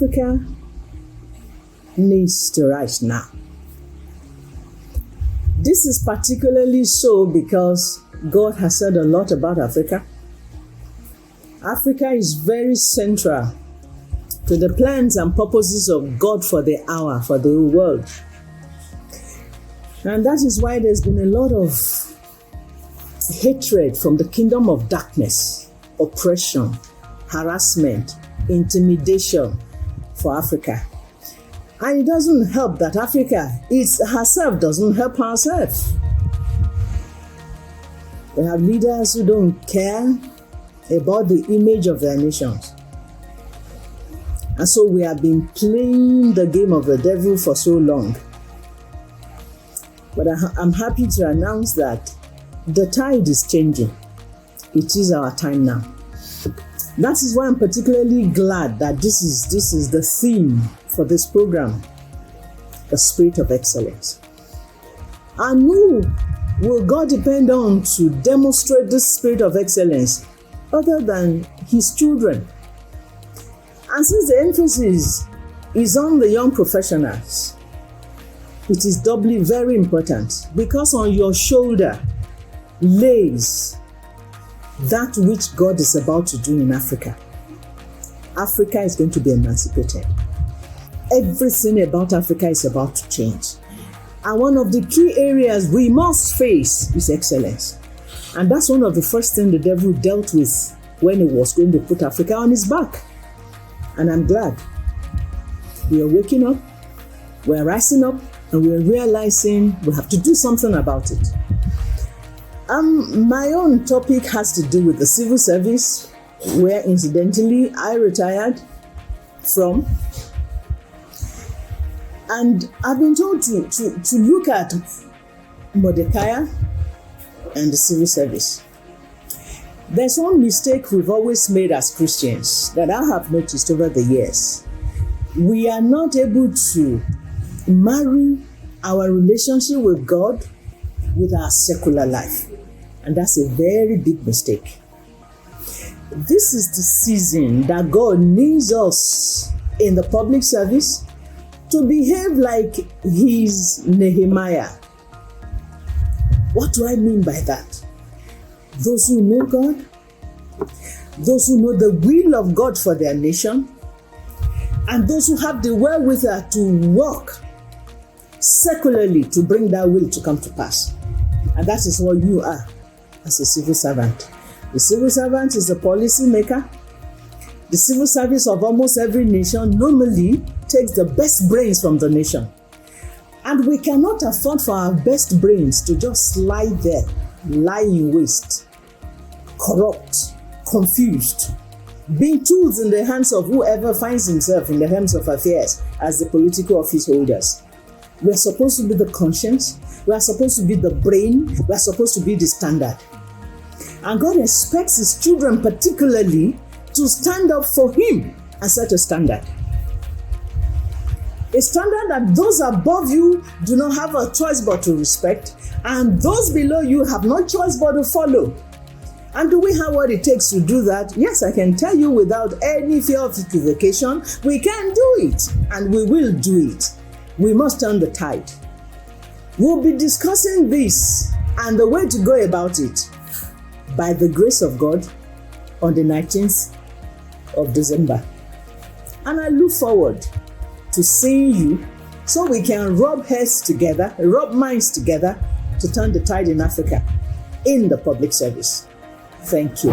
Africa needs to rise now. This is particularly so because God has said a lot about Africa. Africa is very central to the plans and purposes of God for the hour, for the whole world. And that is why there's been a lot of hatred from the kingdom of darkness, oppression, harassment, intimidation for Africa. And it doesn't help that Africa herself doesn't help herself. We have leaders who don't care about the image of their nations. And so we have been playing the game of the devil for so long. But I'm happy to announce that the tide is changing. It is our time now. That is why I'm particularly glad that this is the theme for this program, the spirit of excellence. And who will God depend on to demonstrate this spirit of excellence other than his children? And since the emphasis is on the young professionals, it is doubly very important because on your shoulder lays that which God is about to do in Africa. Africa is going to be emancipated. Everything about Africa is about to change. And one of the key areas we must face is excellence. And that's one of the first things the devil dealt with when he was going to put Africa on his back. And I'm glad we are waking up, we're rising up, and we're realizing we have to do something about it. My own topic has to do with the civil service, where incidentally I retired from. And I've been told to look at Mordecai and the civil service. There's one mistake we've always made as Christians that I have noticed over the years. We are not able to marry our relationship with God with our secular life. And that's a very big mistake. This is the season that God needs us in the public service to behave like His Nehemiah. What do I mean by that? Those who know God, those who know the will of God for their nation, and those who have the wherewithal to work secularly to bring that will to come to pass. And that is what you are as a civil servant. The civil servant is a policy maker. The civil service of almost every nation normally takes the best brains from the nation. And we cannot afford for our best brains to just lie there, lie in waste, corrupt, confused, being tools in the hands of whoever finds himself in the helms of affairs as the political office holders. We're supposed to be the conscience. We are supposed to be the brain. We are supposed to be the standard. And God expects His children particularly to stand up for Him and set a standard. A standard that those above you do not have a choice but to respect, and those below you have no choice but to follow. And do we have what it takes to do that? Yes, I can tell you without any fear of equivocation, we can do it, and we will do it. We must turn the tide. We'll be discussing this and the way to go about it by the grace of God on the 19th of December. And I look forward to seeing you so we can rub heads together, rub minds together to turn the tide in Africa in the public service. Thank you.